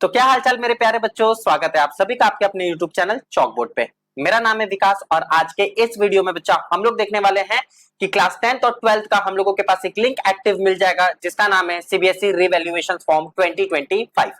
तो क्या हालचाल मेरे प्यारे बच्चों, स्वागत है आप सभी का आपके अपने YouTube चैनल चॉक बोर्ड पे। मेरा नाम है विकास और आज के इस वीडियो में बच्चा हम लोग देखने वाले हैं कि क्लास 10th और 12th का हम लोगों के पास एक लिंक एक्टिव मिल जाएगा जिसका नाम है सीबीएसई रिवैल्यूएशन फॉर्म 2025।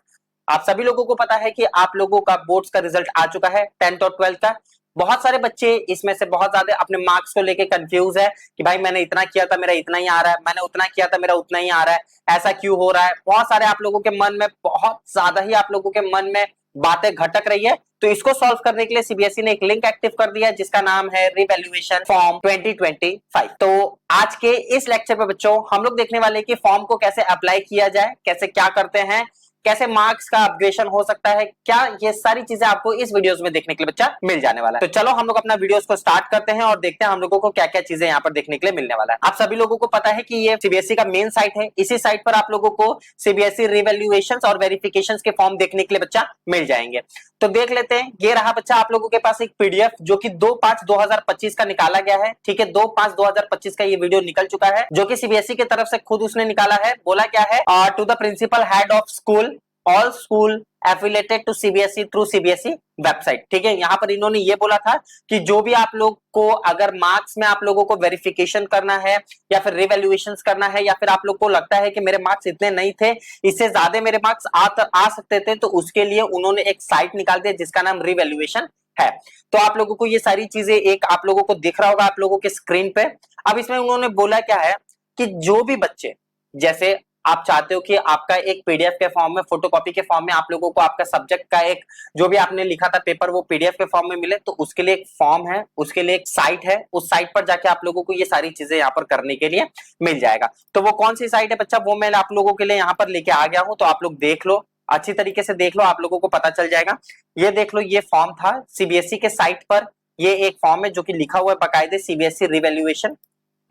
आप सभी लोगों को पता है कि आप लोगों का बोर्ड्स का रिजल्ट आ चुका है 10th और 12th का। बहुत सारे बच्चे इसमें से बहुत ज्यादा अपने मार्क्स को लेके कंफ्यूज है कि भाई मैंने इतना किया था मेरा इतना ही आ रहा है, मैंने उतना किया था मेरा उतना ही आ रहा है, ऐसा क्यों हो रहा है। बहुत सारे आप लोगों के मन में, बहुत ज्यादा ही आप लोगों के मन में बातें घटक रही है। तो इसको सॉल्व करने के लिए सीबीएसई ने एक लिंक एक्टिव कर दिया जिसका नाम है रिवैल्यूएशन फॉर्म 2025। तो आज के इस लेक्चर पे बच्चों हम लोग देखने वाले हैं कि फॉर्म को कैसे अप्लाई किया जाए, कैसे क्या करते हैं, कैसे मार्क्स का अपग्रेडेशन हो सकता है, क्या ये सारी चीजें आपको इस वीडियोस में देखने के लिए बच्चा मिल जाने वाला है। तो चलो हम लोग अपना वीडियोस को स्टार्ट करते हैं और देखते हैं हम लोगों को क्या क्या चीजें यहाँ पर देखने के लिए मिलने वाला है। आप सभी लोगों को पता है कि ये सीबीएसई का मेन साइट है, इसी साइट पर आप लोगों को सीबीएसई रिवैल्यूएशंस और वेरिफिकेशंस के फॉर्म देखने के लिए बच्चा मिल जाएंगे। तो देख लेते हैं, ये रहा बच्चा आप लोगों के पास एक पीडीएफ जो कि 2/5/2025 का निकाला गया है। ठीक है, 2/5/2025 का ये वीडियो निकल चुका है जो कि सीबीएसई की तरफ से खुद उसने निकाला है। बोला क्या है, to the principal head of school all school affiliated to CBSE through CBSE website. ठीक है, यहां पर इन्होंने ये बोला था कि जो भी आप लोग को अगर मार्क्स में आप लोगों को वेरिफिकेशन करना है या फिर रिवैल्यूएशन करना है या फिर आप लोग को लगता है कि मेरे मार्क्स इतने नहीं थे, इससे ज्यादा मेरे मार्क्स आ सकते थे, तो उसके लिए उन्होंने एक साइट निकाल दिया जिसका नाम रिवैल्यूएशन है। तो आप लोगों को ये सारी चीजें एक आप लोगों को दिख रहा होगा आप लोगों के स्क्रीन पे। अब इसमें उन्होंने बोला क्या है कि जो भी बच्चे, जैसे आप चाहते हो कि आपका एक पीडीएफ के फॉर्म में, फोटोकॉपी के फॉर्म में आप लोगों को आपका सब्जेक्ट का एक जो भी आपने लिखा था पेपर वो पीडीएफ के फॉर्म में मिले, तो उसके लिए एक फॉर्म है, उसके लिए एक साइट है, उस साइट पर जाके आप लोगों को ये सारी चीजें यहाँ पर करने के लिए मिल जाएगा। तो वो कौन सी साइट है बच्चा, वो मैं आप लोगों के लिए यहाँ पर लेके आ गया हूं। तो आप लोग देख लो, अच्छी तरीके से देख लो, आप लोगों को पता चल जाएगा। ये देख लो, ये फॉर्म था सीबीएसई के साइट पर, ये एक फॉर्म है जो कि लिखा हुआ है बाकायदे सीबीएसई रिवैल्यूएशन।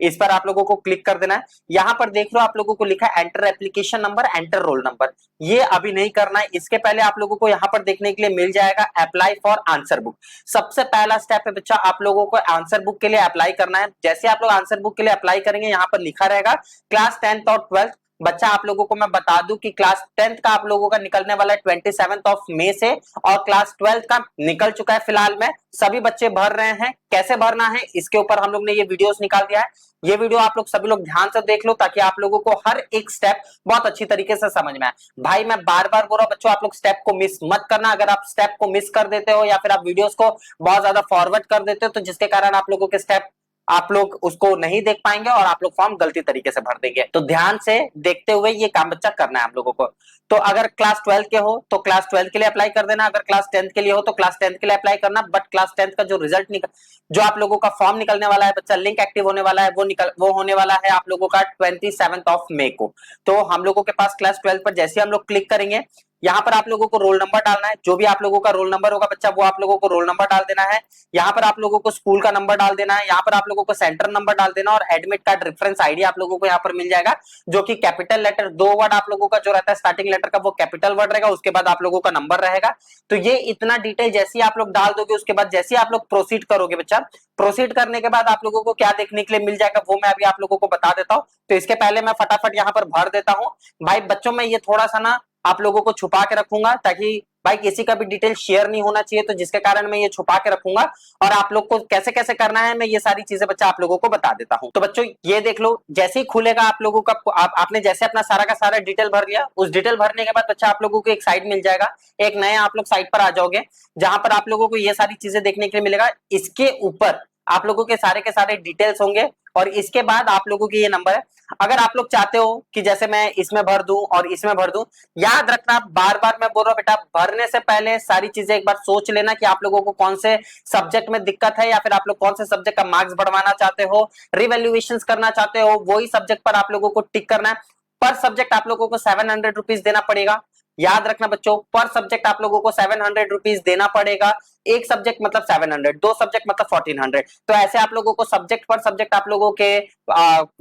इस पर आप लोगों को क्लिक कर देना है। यहां पर देख लो आप लोगों को लिखा है enter application number, enter roll number. ये अभी नहीं करना है, इसके पहले आप लोगों को यहां पर देखने के लिए मिल जाएगा अप्लाई फॉर आंसर बुक। सबसे पहला स्टेप है बच्चा, आप लोगों को आंसर बुक के लिए अप्लाई करना है। जैसे आप लोग आंसर बुक के लिए अप्लाई करेंगे, यहां पर लिखा रहेगा क्लास 10th और 12th। बच्चा आप लोगों को मैं बता दूं कि क्लास 10th का आप लोगों का निकलने वाला है 27 मई से और क्लास 12th का निकल चुका है फिलहाल में। सभी बच्चे भर रहे हैं, कैसे भरना है इसके ऊपर हम लोग ने ये वीडियोस निकाल दिया है। ये वीडियो आप लोग सभी लोग ध्यान से देख लो ताकि आप लोगों को हर एक स्टेप बहुत अच्छी तरीके से समझ में आए। भाई मैं बार बार बोल रहा हूं बच्चों, आप लोग स्टेप को मिस मत करना। अगर आप स्टेप को मिस कर देते हो या फिर आप वीडियोस को बहुत ज्यादा फॉरवर्ड कर देते हो तो जिसके कारण आप लोगों के स्टेप आप लोग उसको नहीं देख पाएंगे और आप लोग फॉर्म गलती तरीके से भर देंगे। तो ध्यान से देखते हुए ये काम बच्चा करना है आप लोगों को। तो अगर क्लास 12 के हो तो क्लास 12 के लिए अप्लाई कर देना, अगर क्लास 10 के लिए हो तो क्लास 10 के लिए अप्लाई करना। बट क्लास 10 का जो रिजल्ट निकल, जो आप लोगों का फॉर्म निकलने वाला है बच्चा, लिंक एक्टिव होने वाला है, वो होने वाला है आप लोगों का 27 मई को। तो हम लोगों के पास क्लास 12 पर जैसे हम लोग क्लिक करेंगे, यहाँ पर आप लोगों को रोल नंबर डालना है। जो भी आप लोगों का रोल नंबर होगा बच्चा वो आप लोगों को रोल नंबर डाल देना है। यहाँ पर आप लोगों को स्कूल का नंबर डाल देना है, यहाँ पर आप लोगों को सेंटर नंबर डाल देना और एडमिट कार्ड रेफरेंस आईडी आप लोगों को यहाँ पर मिल जाएगा जो कि कैपिटल लेटर, 2 वर्ड आप लोगों का जो रहता है स्टार्टिंग लेटर का वो कैपिटल वर्ड रहेगा, उसके बाद आप लोगों का नंबर रहेगा। तो ये इतना डिटेल जैसे आप लोग डाल दोगे, उसके बाद जैसे आप लोग प्रोसीड करोगे बच्चा, प्रोसीड करने के बाद आप लोगों को क्या देखने के लिए मिल जाएगा वो मैं अभी आप लोगों को बता देता हूँ। तो इसके पहले मैं फटाफट यहाँ पर भर देता हूँ। भाई बच्चों मैं ये थोड़ा सा ना आप लोगों को छुपा के रखूंगा ताकि भाई किसी का भी डिटेल शेयर नहीं होना चाहिए, तो जिसके कारण मैं ये छुपा के रखूंगा और आप लोग को कैसे कैसे करना है मैं ये सारी चीजें बच्चा आप लोगों को बता देता हूं। तो बच्चों ये देख लो, जैसे ही खुलेगा आप लोगों का, आपने जैसे अपना सारा का सारा डिटेल भर लिया, उस डिटेल भरने के बाद बच्चा आप लोगों को एक साइट मिल जाएगा, एक नए आप लोग साइट पर आ जाओगे जहां पर आप लोगों को ये सारी चीजें देखने के लिए मिलेगा। इसके ऊपर आप लोगों के सारे डिटेल्स होंगे और इसके बाद आप लोगों के ये नंबर है। अगर आप लोग चाहते हो कि जैसे मैं इसमें भर दूं और इसमें भर दूं, याद रखना बार बार मैं बोल रहा हूं बेटा, भरने से पहले सारी चीजें एक बार सोच लेना कि आप लोगों को कौन से सब्जेक्ट में दिक्कत है या फिर आप लोग कौन से सब्जेक्ट का मार्क्स बढ़वाना चाहते हो, रिवैल्यूएशन करना चाहते हो, वही सब्जेक्ट पर आप लोगों को टिक करना है। पर सब्जेक्ट आप लोगों को 700 रुपीज देना पड़ेगा। याद रखना बच्चों, पर सब्जेक्ट आप लोगों को 700 रुपीज देना पड़ेगा। एक सब्जेक्ट मतलब 700, 2 सब्जेक्ट मतलब 1400। तो ऐसे आप लोगों को सब्जेक्ट पर सब्जेक्ट आप लोगों के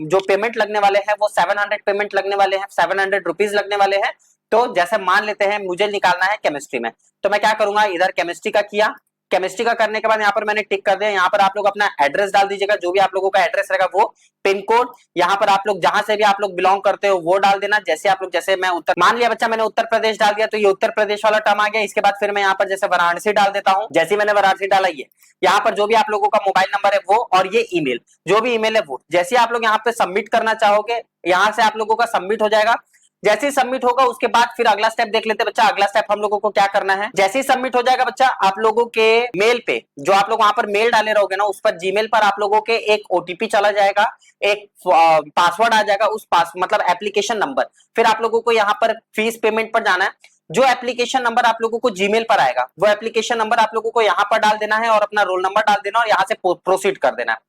जो पेमेंट लगने वाले हैं वो 700 पेमेंट लगने वाले हैं, 700 रुपीज लगने वाले हैं। तो जैसे मान लेते हैं मुझे निकालना है केमिस्ट्री में, तो मैं क्या करूंगा, इधर केमिस्ट्री का किया, केमिस्ट्री का करने के बाद यहाँ पर मैंने टिक कर दिया। यहाँ पर आप लोग अपना एड्रेस डाल दीजिएगा, जो भी आप लोगों का एड्रेस रहेगा वो, पिन कोड, यहाँ पर आप लोग जहां से भी आप लोग बिलोंग करते हो वो डाल देना। जैसे आप लोग, जैसे मैं उत्तर, मान लिया बच्चा मैंने उत्तर प्रदेश डाल दिया तो ये उत्तर प्रदेश वाला टर्म आ गया। इसके बाद फिर मैं यहाँ पर जैसे वाराणसी डाल देता हूँ। जैसे मैंने वाराणसी डाला, ये यहाँ पर जो भी आप लोगों का मोबाइल नंबर है वो, और ये ईमेल, जो भी ईमेल है वो, जैसे आप लोग यहाँ पे सबमिट करना चाहोगे यहाँ से आप लोगों का सबमिट हो जाएगा। जैसे ही सबमिट होगा उसके बाद फिर अगला स्टेप देख लेते हैं बच्चा। अगला स्टेप हम लोगों को क्या करना है, जैसे ही सबमिट हो जाएगा बच्चा, आप लोगों के मेल पे, जो आप लोग वहां पर मेल डाले रहोगे ना, उस पर जीमेल पर आप लोगों के एक ओटीपी चला जाएगा, एक पासवर्ड आ जाएगा, उस पास मतलब एप्लीकेशन नंबर। फिर आप लोगों को यहाँ पर फीस पेमेंट पर जाना है। जो एप्लीकेशन नंबर आप लोगों को जीमेल पर आएगा वो एप्लीकेशन नंबर आप लोगों को यहाँ पर डाल देना है और अपना रोल नंबर डाल देना और यहाँ से प्रोसीड कर देना है।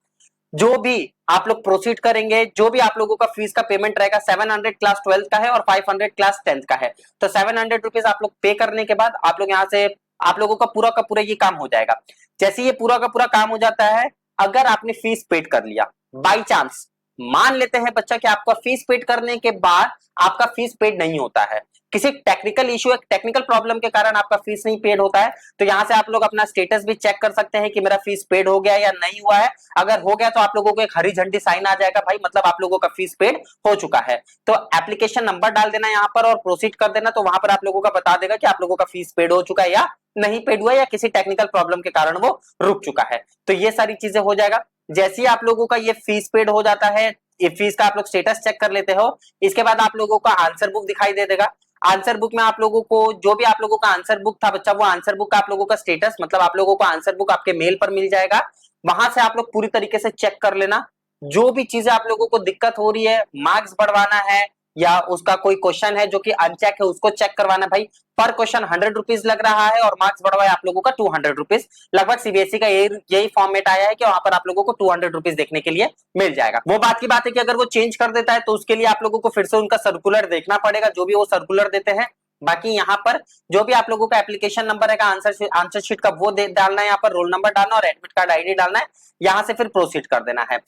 जो भी आप लोग प्रोसीड करेंगे, जो भी आप लोगों का फीस का पेमेंट रहेगा, 700 क्लास 12 का है और 500 क्लास 10th का है। तो 700 रुपीज आप लोग पे करने के बाद आप लोग यहाँ से आप लोगों का पूरा ये काम हो जाएगा। जैसे ये पूरा का पूरा काम हो जाता है, अगर आपने फीस पेड कर लिया, बाई चांस मान लेते हैं बच्चा कि आपका फीस पेड करने के बाद आपका फीस पेड नहीं होता है, किसी टेक्निकल इशू, एक टेक्निकल प्रॉब्लम के कारण आपका फीस नहीं पेड होता है, तो यहां से आप लोग अपना स्टेटस भी चेक कर सकते हैं कि मेरा फीस पेड हो गया या नहीं हुआ है। अगर हो गया तो आप लोगों को एक हरी झंडी साइन आ जाएगा, भाई मतलब आप लोगों का फीस पेड हो चुका है। तो एप्लीकेशन नंबर डाल देना यहाँ पर और प्रोसीड कर देना, तो वहां पर आप लोगों का बता देगा कि आप लोगों का फीस पेड हो चुका है या नहीं पेड हुआ, या किसी टेक्निकल प्रॉब्लम के कारण वो रुक चुका है। तो ये सारी चीजें हो जाएगा। जैसे ही आप लोगों का ये फीस पेड हो जाता है, ये फीस का आप लोग स्टेटस चेक कर लेते हो, इसके बाद आप लोगों का आंसर बुक दिखाई दे देगा। आंसर बुक में आप लोगों को जो भी आप लोगों का आंसर बुक था बच्चा, वो आंसर बुक का आप लोगों का स्टेटस, मतलब आप लोगों को आंसर बुक आपके मेल पर मिल जाएगा। वहां से आप लोग पूरी तरीके से चेक कर लेना। जो भी चीजें आप लोगों को दिक्कत हो रही है, मार्क्स बढ़वाना है या उसका कोई क्वेश्चन है जो कि अनचेक है उसको चेक करवाना, भाई पर क्वेश्चन 100 रुपीज लग रहा है और मार्क्स बढ़वाए आप लोगों का 200 रुपीज। लगभग सीबीएसई का यही फॉर्मेट आया है कि वहां पर आप लोगों को 200 रुपीज देखने के लिए मिल जाएगा। वो बात की बात है कि अगर वो चेंज कर देता है तो उसके लिए आप लोगों को फिर से उनका सर्कुलर देखना पड़ेगा, जो भी वो सर्कुलर देते हैं। बाकी यहाँ पर जो भी आप लोगों का एप्लीकेशन नंबर है, आंसर शीट का वो डालना है, यहाँ पर रोल नंबर डालना और एडमिट कार्ड आईडी डालना है, यहाँ से फिर प्रोसीड कर देना है।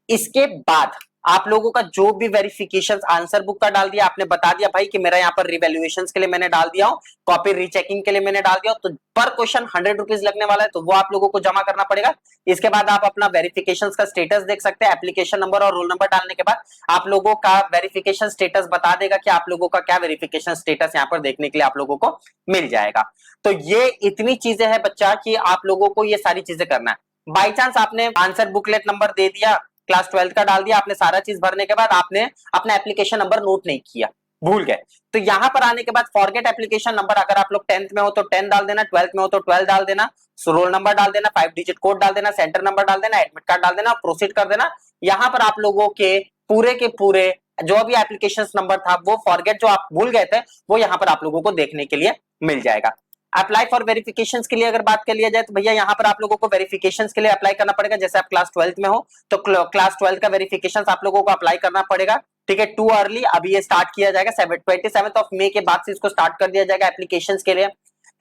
इसके बाद आप लोगों का जो भी वेरिफिकेशन, आंसर बुक का डाल दिया आपने, बता दिया भाई कि मेरा यहाँ पर रिवैल्यूएशन के लिए मैंने डाल दिया हूँ, कॉपी रीचेकिंग के लिए मैंने डाल दिया, तो पर क्वेश्चन 100 रुपीज लगने वाला है, तो वो आप लोगों को जमा करना पड़ेगा। इसके बाद आप अपना वेरिफिकेशन का स्टेटस देख सकते हैं। एप्लीकेशन नंबर और रोल नंबर डालने के बाद आप लोगों का वेरिफिकेशन स्टेटस बता देगा कि आप लोगों का क्या वेरिफिकेशन स्टेटस यहाँ पर देखने के लिए आप लोगों को मिल जाएगा। तो ये इतनी चीजें हैं बच्चा कि आप लोगों को ये सारी चीजें करना है। बाई चांस आपने आंसर बुकलेट नंबर दे दिया, क्लास 12 का डाल दिया आपने, सारा चीज भरने के बाद आपने अपना एप्लीकेशन नंबर नोट नहीं किया, भूल गए, तो यहां पर आने के बाद फॉरगेट एप्लीकेशन नंबर, अगर आप लोग 10th में हो तो 10 डाल देना, 12th में हो तो 12 डाल देना, रोल नंबर डाल देना, 5 डिजिट कोड डाल देना, सेंटर नंबर डाल देना, एडमिट कार्ड डाल देना, प्रोसीड कर देना। यहां पर आप लोगों के पूरे जो भी एप्लीकेशन नंबर था वो फॉरगेट जो आप भूल गए थे वो यहां पर आप लोगों को देखने के लिए मिल जाएगा। अप्लाई फॉर वेरिफिकेशन के लिए अगर बात कर लिया जाए तो भैया यहाँ पर आप लोगों को वेरिफिकेशन के लिए अप्लाई करना पड़ेगा। जैसे आप क्लास 12th में हो तो क्लास 12 का वेरिफिकेशन आप लोगों को अप्लाई करना पड़ेगा, ठीक है, टू अर्ली। अभी ये स्टार्ट किया जाएगा 27 मई के बाद से इसको स्टार्ट कर दिया जाएगा एप्लीकेशन के लिए,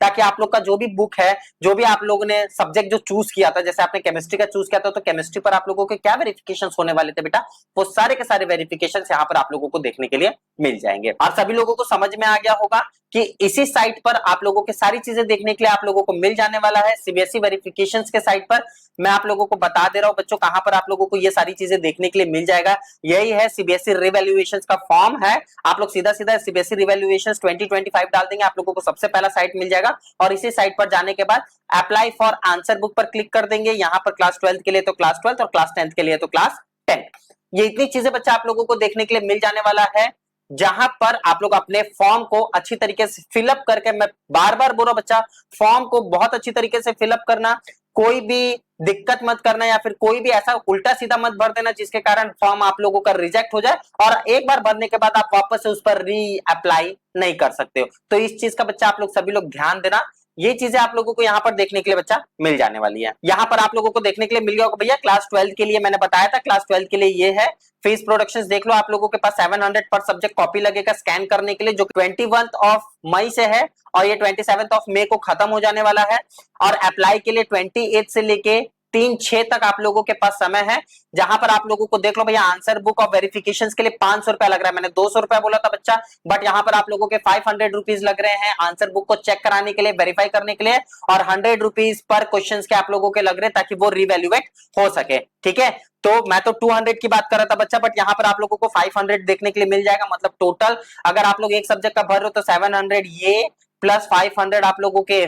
ताकि आप लोग का जो भी बुक है, जो भी आप लोगों ने सब्जेक्ट जो चूज किया था, जैसे आपने केमिस्ट्री का चूज किया था तो केमिस्ट्री पर आप लोगों के क्या वेरिफिकेशन होने वाले थे बेटा, वो सारे के सारे वेरिफिकेशन यहाँ पर आप लोगों को देखने के लिए मिल जाएंगे। और सभी लोगों को समझ में आ गया होगा कि इसी साइट पर आप लोगों के सारी चीजें देखने के लिए आप लोगों को मिल जाने वाला है। सीबीएसई वेरिफिकेशंस के साइट पर मैं आप लोगों को बता दे रहा हूं बच्चों, कहां पर आप लोगों को ये सारी चीजें देखने के लिए मिल जाएगा। यही है सीबीएसई रिवैल्यूएशंस का फॉर्म है। आप लोग सीधा सीधा सीबीएसई रिवैल्यूएशंस 2025 डाल देंगे, आप लोगों को सबसे पहला साइट मिल जाएगा और इसी साइट पर जाने के बाद अप्लाई फॉर आंसर बुक पर क्लिक कर देंगे। यहां पर क्लास 12 के लिए तो क्लास 12 और क्लास 10 के लिए तो क्लास 10। ये इतनी चीजें बच्चा आप लोगों को देखने के लिए मिल जाने वाला है, जहां पर आप लोग अपने फॉर्म को अच्छी तरीके से फिलअप करके, मैं बार बार बोल रहा हूं बच्चा, फॉर्म को बहुत अच्छी तरीके से फिलअप करना, कोई भी दिक्कत मत करना या फिर कोई भी ऐसा उल्टा सीधा मत भर देना जिसके कारण फॉर्म आप लोगों का रिजेक्ट हो जाए और एक बार भरने के बाद आप वापस से उस पर री अप्लाई नहीं कर सकते हो। तो इस चीज का बच्चा आप लोग सभी लोग ध्यान देना। ये चीजें आप लोगों को यहाँ पर देखने के लिए बच्चा मिल जाने वाली है। यहाँ पर आप लोगों को देखने के लिए मिल गया होगा भैया क्लास 12 के लिए मैंने बताया था, क्लास 12 के लिए ये है फीस प्रोडक्शंस। देख लो आप लोगों के पास 700 पर सब्जेक्ट कॉपी लगेगा स्कैन करने के लिए, जो 21 मई से है और ये 27 मई को खत्म हो जाने वाला है। और अप्लाई के लिए 28 से लेके 3-6 तक आप लोगों के पास समय है, जहां पर आप लोगों को देख लो भैया आंसर बुक और वेरिफिकेशन के लिए 500 रुपया लग रहा है। मैंने 200 रुपया बोला था बच्चा, बट यहाँ पर आप लोगों के 500 रुपीज लग रहे हैं आंसर बुक को चेक कराने के लिए, वेरीफाई करने के लिए, और 100 रुपीज पर क्वेश्चन के आप लोगों के लग रहे हैं ताकि वो रिवैल्यूएट हो सके। ठीक है, तो मैं तो 200 की बात कर रहा था बच्चा, बट यहाँ पर आप लोगों को 500 देखने के लिए मिल जाएगा। मतलब टोटल अगर आप लोग एक सब्जेक्ट का भर रहे हो तो 700 ये प्लस 500 आप लोगों के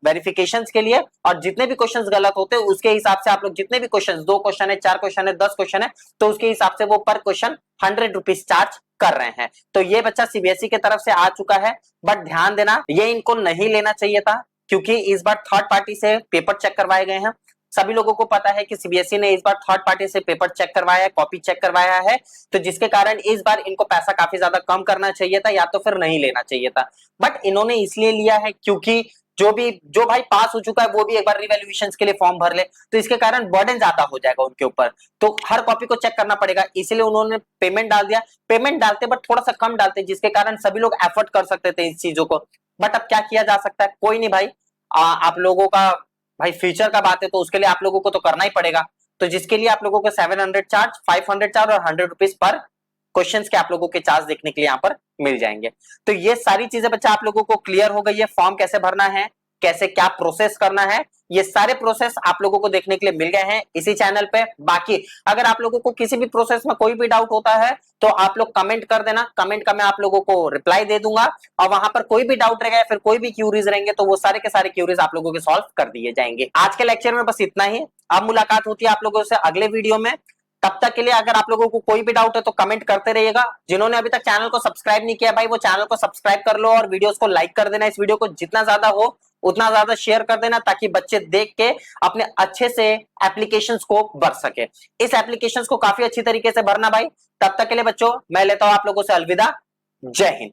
वेरिफिकेशन के लिए, और जितने भी क्वेश्चंस गलत होते हैं उसके हिसाब से आप लोग जितने भी क्वेश्चंस, 2 क्वेश्चन है, 4 क्वेश्चन है, 10 क्वेश्चन है, तो उसके हिसाब से वो पर क्वेश्चन 100 रुपीज चार्ज कर रहे हैं। तो ये बच्चा सीबीएसई की तरफ से आ चुका है, बट ध्यान देना ये इनको नहीं लेना चाहिए था, क्योंकि इस बार थर्ड पार्टी से पेपर चेक करवाए गए हैं। सभी लोगों को पता है कि सीबीएसई ने इस बार थर्ड पार्टी से पेपर चेक करवाया है, कॉपी चेक करवाया है, तो जिसके कारण इस बार इनको पैसा काफी ज्यादा कम करना चाहिए था, या तो फिर नहीं लेना चाहिए था। बट इन्होंने इसलिए लिया है क्योंकि जो भाई पास हो चुका है वो भी एक बार रिवैल्यूएशन के लिए फॉर्म भर ले, तो इसके कारण बर्डन ज्यादा हो जाएगा उनके ऊपर, तो हर कॉपी को चेक करना पड़ेगा, इसलिए उन्होंने पेमेंट डाल दिया। पेमेंट डालते बट थोड़ा सा कम डालते, जिसके कारण सभी लोग एफर्ट कर सकते थे इस चीजों को। बट अब क्या किया जा सकता है, कोई नहीं भाई, आप लोगों का भाई फ्यूचर का बात है, तो उसके लिए आप लोगों को तो करना ही पड़ेगा। तो जिसके लिए आप लोगों को 700 चार्ज, 500 चार्ज और 100 रुपीज पर क्वेश्चंस के आप लोगों के चार्ज देखने के लिए यहाँ पर मिल जाएंगे। तो ये सारी चीजें बच्चा आप लोगों को क्लियर हो गई है, फॉर्म कैसे भरना है, कैसे क्या प्रोसेस करना है, ये सारे प्रोसेस आप लोगों को देखने के लिए मिल गए हैं इसी चैनल पे। बाकी अगर आप लोगों को किसी भी प्रोसेस में कोई भी डाउट होता है तो आप लोग कमेंट कर देना, कमेंट का मैं आप लोगों को रिप्लाई दे दूंगा, और वहां पर कोई भी डाउट रहेगा या फिर कोई भी क्यूरीज रहेंगे तो वो सारे के सारे क्यूरीज आप लोगों के सॉल्व कर दिए जाएंगे। आज के लेक्चर में बस इतना ही, अब मुलाकात होती है आप लोगों से अगले वीडियो में। तब तक के लिए अगर आप लोगों को कोई भी डाउट है तो कमेंट करते रहिएगा। जिन्होंने अभी तक चैनल को सब्सक्राइब नहीं किया भाई, वो चैनल को सब्सक्राइब कर लो, और वीडियोस को लाइक कर देना। इस वीडियो को जितना ज्यादा हो उतना ज्यादा शेयर कर देना, ताकि बच्चे देख के अपने अच्छे से एप्लीकेशंस को भर सके। इस एप्लीकेशंस को काफी अच्छी तरीके से भरना भाई। तब तक के लिए बच्चों मैं लेता हूं आप लोगों से अलविदा। जय हिंद।